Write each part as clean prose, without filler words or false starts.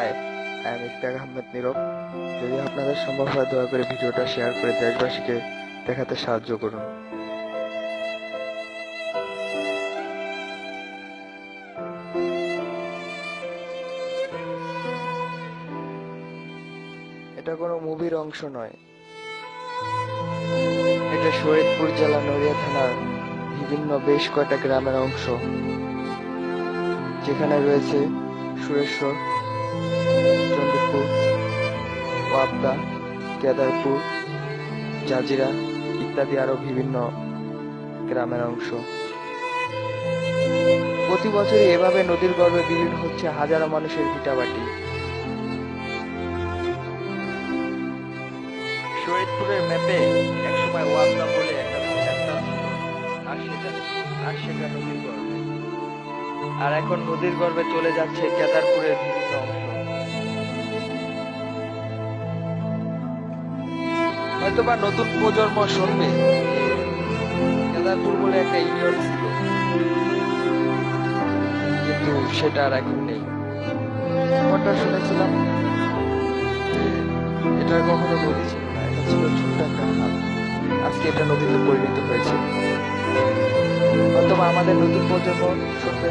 High, I am Iftekhar Ahmed Nirob. যদি আপনাদের সম্ভব হয় দয়া করে ভিডিওটা শেয়ার করে দেশবাসীকে দেখাতে সাহায্য করুন। এটা কোনো মুভির অংশ নয়, এটা শরীয়তপুর জেলা নড়িয়া থানার বিভিন্ন বেশ কয়টা গ্রামের অংশ, যেখানে রয়েছে সুরেশ্বর, চণ্ডীপুর, ওয়াপদা, কেদারপুর, জাজিরা ইত্যাদি আরো বিভিন্ন গ্রামের অংশ। প্রতি বছরই এভাবে নদীর গর্ভে বিলীন হচ্ছে হাজারো মানুষের ভিটাবাটি। শরীয়তপুরের ম্যাপে একসময় ওয়াপদা বলে একটা স্থান ছিল, আর সেটা নদীর গর্ভে। আর এখন নদীর গর্ভে চলে যাচ্ছে কেদারপুরের বিভিন্ন অংশ। হয়তোবা নতুন প্রজন্ম শুনবে কেদারপুর বলে একটা ইউনিয়ন ছিল, কিন্তু সেটা আর এখন নেই। এমনটা শুনেছিলাম যে এটা কখনো নদী ছিল না, এটা ছিল ছোট্ট একটা খাল। আজকে এটা নদীতে পরিণত হয়েছে। হয়তোবা আমাদের নতুন প্রজন্ম শুনবে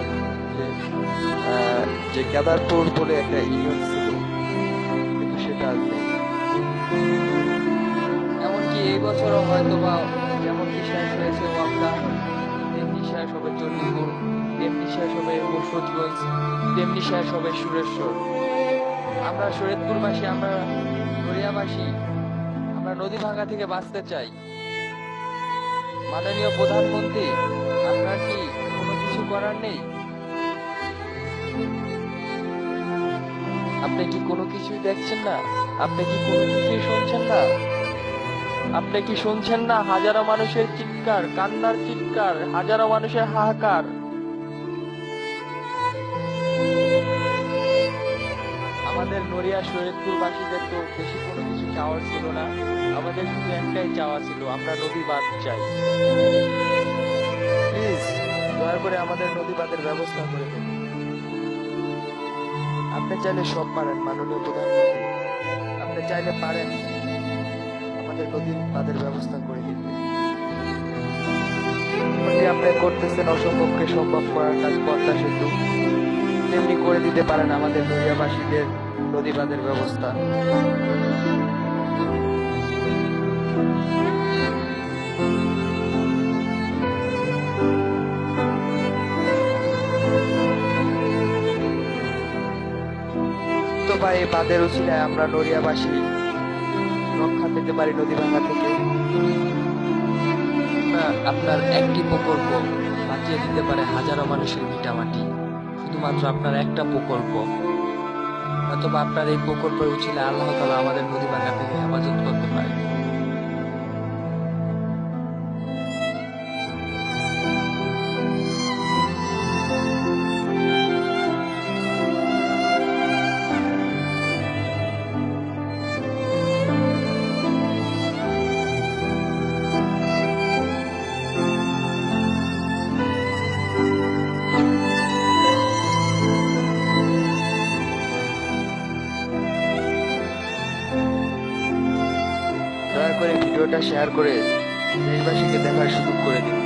যে কেদারপুর বলে একটা ইউনিয়ন ছিল, কিন্তু সেটা আর নেই। এমনকি এই বছরও হয়তোবা যেমনকি শেষ হয়েছে ওয়াপদা, তেমনি শেষ হবে চণ্ডীপুর, তেমনি শেষ হবে মুর্শিদগঞ্জ, তেমনি শেষ হবে সুরেশ্বর। আমরা শরীয়তপুরবাসী, আমরা নড়িয়াবাসী, আমরা নদী ভাঙা থেকে বাঁচতে চাই। মাননীয় প্রধানমন্ত্রী, আপনার কি কোনো কিছু করার নেই? আপনি কি কোনো কিছুই দেখছেন না? আপনি কি কোনো কিছুই শুনছেন না? আপনি কি শুনছেন না হাজারো মানুষের চিৎকার, কান্নার চিৎকার, হাজারো মানুষের হাহাকার? আমাদের নড়িয়া শরীয়তপুরবাসীদের তো বেশি কোনো কিছু চাওয়ার ছিল না, আমাদের শুধু একটাই চাওয়া ছিল, আমরা নদী বাঁধ চাই। প্লিজ দয়া করে আমাদের নদী বাঁধের ব্যবস্থা করে দিন। আপনি চাইলে সব পারেন মাননীয় প্রধানমন্ত্রী, আপনি চাইলে পারেন আমাদের নদী বাঁধের ব্যবস্থা করে দিতে। যেমনটি আপনি করতেছেন অসম্ভবকে সম্ভব করার কাজ পদ্মা সেতু, তেমনি করে দিতে পারেন আমাদের নড়িয়াবাসীদের নদী বাঁধের ব্যবস্থা। তো ভাই, এই বাঁধের উছিলায় আমরা নড়িয়াবাসী রক্ষা পেতে পারি নদী ভাঙা থেকে। আপনার একটি প্রকল্প বাঁচিয়ে দিতে পারে হাজারো মানুষের ভিটামাটি, শুধুমাত্র আপনার একটা প্রকল্প। অথবা আপনার এই প্রকল্পের উছিলায় আল্লাহ তাআলা আমাদের নদী ভাঙা থেকে হেফাজত করতে পারে। দয়া করে ভিডিওটা শেয়ার করে দেশবাসীকে দেখার সুযোগ করে দিন।